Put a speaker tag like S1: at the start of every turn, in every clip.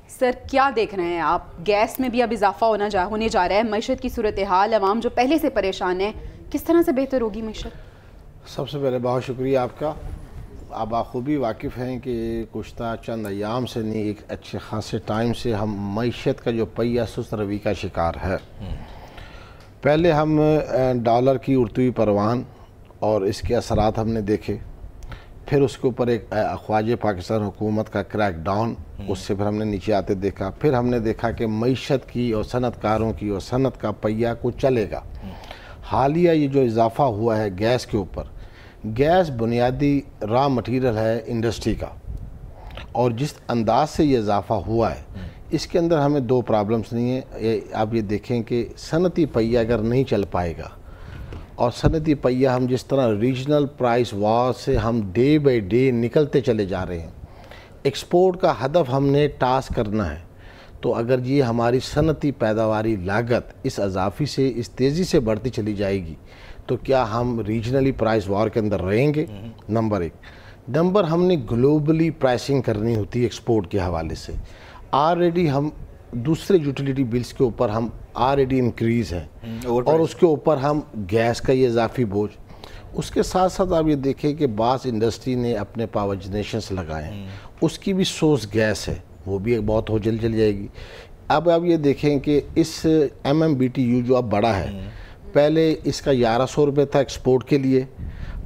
S1: سر کیا دیکھ رہے ہیں آپ؟ گیس میں بھی اب اضافہ ہونے جا رہا ہے، معیشت کی صورتحال، عوام جو پہلے سے پریشان ہے، کس طرح سے بہتر ہوگی معیشت؟
S2: سب سے پہلے بہت شکریہ آپ کا. آپ بخوبی واقف ہیں کہ گزشتہ چند ایام سے نہیں، ایک اچھے خاصے ٹائم سے ہم معیشت کا جو پہیہ سست روی کا شکار ہے. پہلے ہم ڈالر کی اڑتی ہوئی پروان اور اس کے اثرات ہم نے دیکھے، پھر اس کے اوپر ایک خواجہ پاکستان حکومت کا کریک ڈاؤن، اس سے پھر ہم نے نیچے آتے دیکھا. پھر ہم نے دیکھا کہ معیشت کی اور صنعت کاروں کی اور صنعت کا پہیہ کو چلے گا. حالیہ یہ جو اضافہ ہوا ہے گیس کے اوپر، گیس بنیادی را مٹیریل ہے انڈسٹری کا، اور جس انداز سے یہ اضافہ ہوا ہے اس کے اندر ہمیں دو پرابلمز نہیں ہیں. آپ یہ دیکھیں کہ صنعتی پہیہ اگر نہیں چل پائے گا، اور صنعتی پہیہ ہم جس طرح ریجنل پرائس وار سے ہم ڈے بائی ڈے نکلتے چلے جا رہے ہیں، ایکسپورٹ کا ہدف ہم نے ٹاس کرنا ہے، تو اگر یہ ہماری صنعتی پیداواری لاگت اس اضافی سے اس تیزی سے بڑھتی چلی جائے گی تو کیا ہم ریجنلی پرائس وار کے اندر رہیں گے؟ نمبر ایک. نمبر ہم نے گلوبلی پرائسنگ کرنی ہوتی ہے ایکسپورٹ کے حوالے سے. آلریڈی ہم دوسرے یوٹیلیٹی بلز کے اوپر ہم آلریڈی انکریز ہیں، اور اس کے اوپر ہم گیس کا یہ اضافی بوجھ. اس کے ساتھ ساتھ آپ یہ دیکھیں کہ بعض انڈسٹری نے اپنے پاور جنریشنز لگائے ہیں، اس کی بھی سورس گیس ہے، وہ بھی ایک بہت ہو جلد چل جائے گی. اب آپ یہ دیکھیں کہ اس MMBTU جو اب بڑا ہے، پہلے اس کا 1100 روپے تھا ایکسپورٹ کے لیے،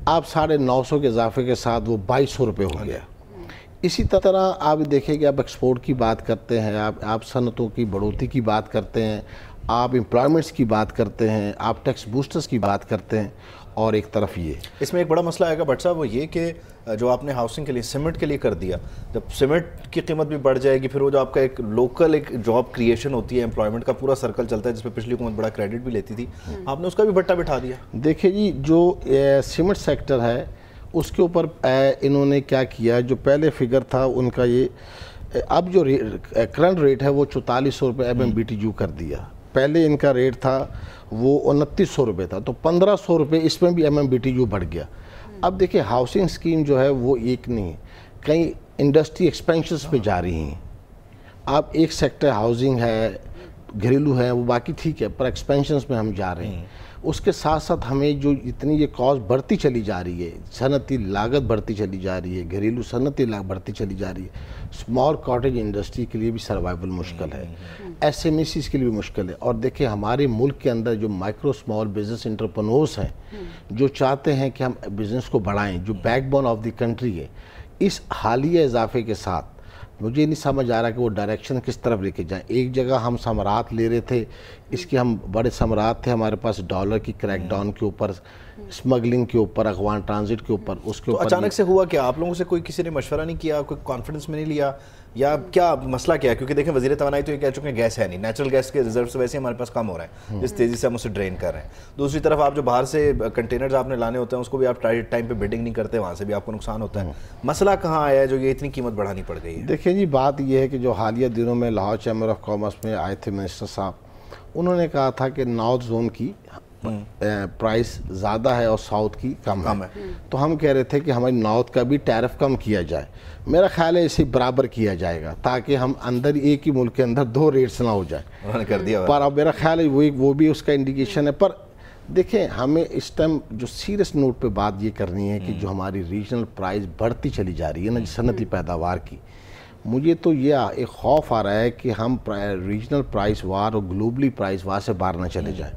S2: اب 950 کے اضافے کے ساتھ وہ 2200 روپے ہو گیا. اسی طرح آپ دیکھیں کہ آپ ایکسپورٹ کی بات کرتے ہیں، آپ صنعتوں کی بڑھوتری کی بات کرتے ہیں، آپ امپلائمنٹس کی بات کرتے ہیں، آپ ٹیکس بوسٹرز کی بات کرتے ہیں، اور ایک طرف یہ
S3: اس میں ایک بڑا مسئلہ آئے گا بٹ صاحب، وہ یہ کہ جو آپ نے ہاؤسنگ کے لیے سیمنٹ کے لیے کر دیا، جب سیمنٹ کی قیمت بھی بڑھ جائے گی، پھر وہ جو آپ کا ایک لوکل ایک جاب کریشن ہوتی ہے، امپلائمنٹ کا پورا سرکل چلتا ہے، جس پہ پچھلی حکومت بڑا کریڈٹ بھی لیتی تھی، آپ نے اس کا بھی بٹا بٹھا دیا.
S2: دیکھیں جی، جو سیمنٹ سیکٹر ہے اس کے اوپر انہوں نے کیا کیا، جو پہلے فگر تھا ان کا یہ اب جو کرنٹ ریٹ ہے وہ 4400 روپے MMBTU کر دیا. پہلے ان کا ریٹ تھا وہ 2900 روپے تھا، تو 1500 روپے اس میں بھی MMBTU بڑھ گیا. اب دیکھیں ہاؤسنگ سکیم جو ہے وہ ایک نہیں ہے، کئی انڈسٹری ایکسپینشنز پہ جا رہی ہیں. آپ ایک سیکٹر ہاؤسنگ ہے، گھریلو ہے، وہ باقی ٹھیک ہے، پر ایکسپینشنز میں ہم جا رہے ہیں. اس کے ساتھ ساتھ ہمیں جو اتنی یہ کاسٹ بڑھتی چلی جا رہی ہے، صنعتی لاگت بڑھتی چلی جا رہی ہے، گھریلو صنعتی لاگت بڑھتی چلی جا رہی ہے، اسمال کاٹیج انڈسٹری کے لیے بھی سروائیول مشکل ہے، SMEs کے لیے بھی مشکل ہے. اور دیکھیں ہمارے ملک کے اندر جو مائکرو اسمال بزنس انٹرپرنورز ہیں، جو چاہتے ہیں کہ ہم بزنس کو بڑھائیں، جو back bone of the country ہے، اس حالیہ اضافے کے ساتھ مجھے نہیں سمجھ آ رہا کہ وہ ڈائریکشن کس طرف لے کے جائیں. ایک جگہ ہم ثمرات لے رہے تھے، اس کے ہم بڑے ثمرات تھے ہمارے پاس ڈالر کی کریک ڈاؤن کے اوپر، اسمگلنگ کے اوپر، افغان ٹرانزٹ کے اوپر. اس کے اوپر
S3: اچانک سے ہوا کہ آپ لوگوں سے کوئی کسی نے مشورہ نہیں کیا، کوئی کانفیڈنس میں نہیں لیا، یا کیا مسئلہ کیا ہے؟ کیونکہ دیکھیں وزیر توانائی تو یہ کہہ چکے ہیں گیس ہے نہیں، نیچرل گیس کے ریزروز ویسے ہمارے پاس کم ہو رہے ہیں جس تیزی سے ہم اسے ڈرین کر رہے ہیں. دوسری طرف آپ جو باہر سے کنٹینرز آپ نے لانے ہوتے ہیں اس کو بھی آپ ٹائم پہ بڈنگ نہیں کرتے، وہاں سے بھی آپ کو نقصان ہوتا ہے. مسئلہ کہاں آیا ہے جو یہ اتنی قیمت بڑھانی پڑ گئی ہے؟
S2: دیکھیں جی، بات یہ ہے کہ جو حالیہ دنوں میں لاہور چیمبر آف کامرس میں آئے تھے منسٹر صاحب، انہوں نے کہا تھا کہ نارتھ زون کی پرائس زیادہ ہے اور ساؤتھ کی کم ہے. تو ہم کہہ رہے تھے کہ ہماری نارتھ کا بھی ٹیرف کم کیا جائے. میرا خیال ہے اسے برابر کیا جائے گا تاکہ ہم اندر ایک ہی ملک کے اندر دو ریٹس نہ ہو جائیں.
S3: انہوں نے کر دیا،
S2: پر اب میرا خیال ہے وہ بھی اس کا انڈیکیشن ہے. پر دیکھیں ہمیں اس ٹائم جو سیریس نوٹ پہ بات یہ کرنی ہے کہ جو ہماری ریجنل پرائز بڑھتی چلی جا رہی ہے نا صنعتی پیداوار کی، مجھے تو یہ ایک خوف آ رہا ہے کہ ہم ریجنل پرائس وار اور گلوبلی پرائس وار سے باہر نہ چلے جائیں.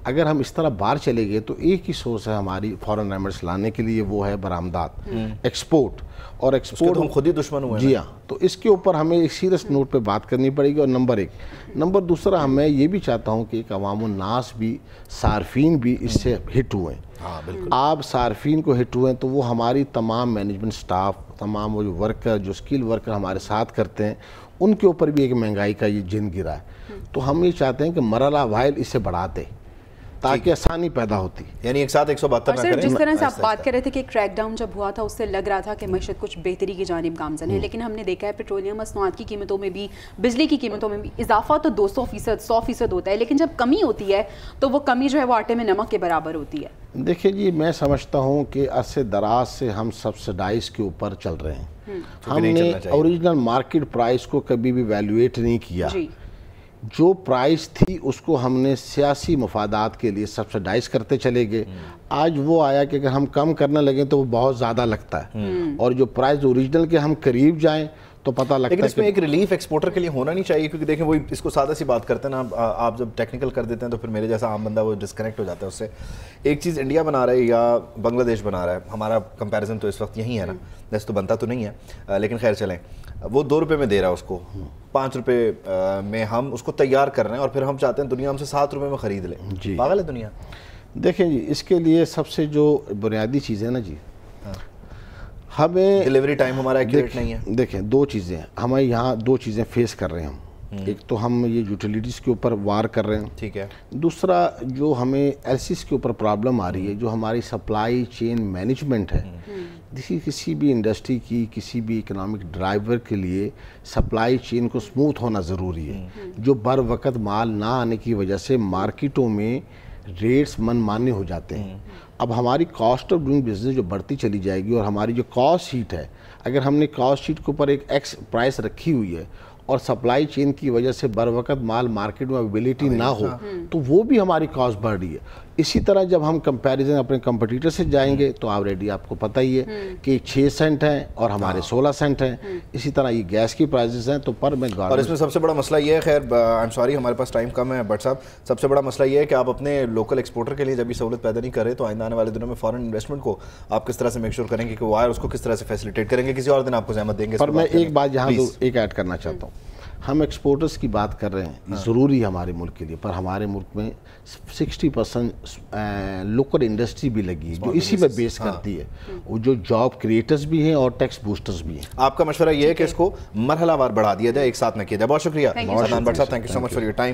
S2: اگر ہم اس طرح باہر چلے گئے تو ایک ہی سورس ہے ہماری فارن ریمیٹس لانے کے لیے، وہ ہے برآمدات، ایکسپورٹ. اور ایکسپورٹ
S3: ہم خود ہی دشمن ہوئے ہیں.
S2: جی ہاں، تو اس کے اوپر ہمیں ایک سیریس نوٹ پہ بات کرنی پڑے گی. اور نمبر ایک. نمبر دوسرا، میں یہ بھی چاہتا ہوں کہ ایک عوام الناس بھی، صارفین بھی اس سے ہٹ ہوئے. آپ صارفین کو ہٹ ہوئے تو وہ ہماری تمام مینجمنٹ سٹاف، تمام وہ جو ورکر، جو اسکل ورکر ہمارے ساتھ کرتے ہیں، ان کے اوپر بھی ایک مہنگائی کا یہ جن گرا ہے. تو ہم یہ چاہتے ہیں کہ مرحلہ واحد اسے بڑھاتے تاکہ آسانی پیدا ہوتی.
S3: یعنی ایک ساتھ 172 نہ کریں.
S1: جس طرح سے آپ بات کر رہے تھے کہ کریک ڈاؤن جب ہوا تھا اس سے لگ رہا تھا کہ معیشت کچھ بہتری کی جانب گامزن ہے، لیکن ہم نے دیکھا ہے پیٹرولیم مصنوعات کی قیمتوں میں بھی، بجلی کی قیمتوں میں بھی اضافہ تو 200%، 100% ہوتا ہے، لیکن جب کمی ہوتی ہے تو وہ کمی جو ہے وہ آٹے میں نمک کے برابر ہوتی ہے.
S2: دیکھیں جی، میں سمجھتا ہوں کہ عرصے دراز سے ہم سبسڈائز کے اوپر چل رہے ہیں. ہم نے اوریجنل مارکیٹ پرائس کو کبھی بھی ویلیویٹ نہیں کیا. جو پرائس تھی اس کو ہم نے سیاسی مفادات کے لیے سبسڈائز کرتے چلے گئے. آج وہ آیا کہ اگر ہم کم کرنے لگیں تو وہ بہت زیادہ لگتا ہے, اور جو پرائس اوریجنل کے ہم قریب جائیں تو پتہ لگتا ہے.
S3: لیکن اس میں ایک ریلیف ایکسپورٹر کے لیے ہونا نہیں چاہیے, کیونکہ دیکھیں وہی اس کو سادہ سی بات کرتے ہیں نا, آپ جب ٹیکنیکل کر دیتے ہیں تو پھر میرے جیسا عام بندہ وہ ڈسکنیکٹ ہو جاتا ہے اس سے. ایک چیز انڈیا بنا رہا ہے یا بنگلہ دیش بنا رہا ہے, ہمارا کمپیریزن تو اس وقت یہی ہے نا, ویسے تو بنتا تو نہیں ہے لیکن خیر چلیں, وہ 2 روپے میں دے رہا ہے اس کو, 5 روپے میں ہم اس کو تیار کر رہے ہیں, اور پھر ہم چاہتے ہیں دنیا ہم سے 7 روپے میں خرید لے. پاگل ہے دنیا.
S2: دیکھیں جی, اس کے لیے سب سے جو بنیادی چیز ہے نا جی, ہمیں
S3: ڈیلیوری ٹائم ہمارا ایکوریٹ نہیں ہے.
S2: دیکھیں 2 چیزیں ہمیں یہاں 2 چیزیں فیس کر رہے ہیں ہم. ایک تو ہم یہ یوٹیلیٹیز کے اوپر وار کر رہے ہیں,
S3: ٹھیک ہے.
S2: دوسرا جو ہمیں ایل سیز کے اوپر پرابلم آ رہی ہے, جو ہماری سپلائی چین مینجمنٹ ہے. کسی بھی انڈسٹری کی, کسی بھی اکنامک ڈرائیور کے لیے سپلائی چین کو سموتھ ہونا ضروری ہے. جو بر وقت مال نہ آنے کی وجہ سے مارکیٹوں میں ریٹس من مانے ہو جاتے ہیں. اب ہماری کاسٹ آف ڈوئنگ بزنس جو بڑھتی چلی جائے گی, اور ہماری جو کاسٹ شیٹ ہے, اگر ہم نے کاسٹ شیٹ کے اوپر ایک ایکس پرائس رکھی ہوئی ہے اور سپلائی چین کی وجہ سے بر وقت مال مارکیٹ میں اویلیبلٹی نہ ہو, تو وہ بھی ہماری کاسٹ بڑھ رہی ہے. اسی طرح جب ہم کمپیریزن اپنے کمپٹیٹر سے جائیں گے تو آلریڈی آپ کو پتہ ہی ہے کہ 6 سینٹ ہیں اور ہمارے 16 سینٹ ہیں. اسی طرح یہ گیس کی پرائزز ہیں. تو پر میں
S3: اور اس میں سب سے بڑا مسئلہ یہ ہے, خیر آئی ایم سوری ہمارے پاس ٹائم کم ہے بٹ صاحب, سب سے بڑا مسئلہ یہ ہے کہ آپ اپنے لوکل ایکسپورٹر کے لیے جب یہ سہولت پیدا نہیں کر رہے, تو آئندہ آنے والے دنوں میں فارن انویسٹمنٹ کو آپ کس طرح سے میک شور کریں گے کہ وہ آئے, اس کو کس طرح سے فیسیلیٹیٹ کریں گے. کسی اور دن آپ کو زحمت دیں گے.
S2: پر میں ایک بات یہاں ایک ایڈ کرنا چاہتا ہوں. ہم ایکسپورٹرز کی بات کر رہے ہیں, یہ ضروری ہے ہمارے ملک کے لیے, پر ہمارے ملک میں 60% لوکل انڈسٹری بھی لگی ہے جو اسی میں بیس کرتی ہے, وہ جو جاب کریٹرز بھی ہیں اور ٹیکس بوسٹرز بھی ہیں.
S3: آپ کا مشورہ یہ ہے کہ اس کو مرحلہ وار بڑھا دیا جائے, ایک ساتھ نہ کیا جائے. بہت شکریہ عدنان بٹ صاحب, thank you so much for your time.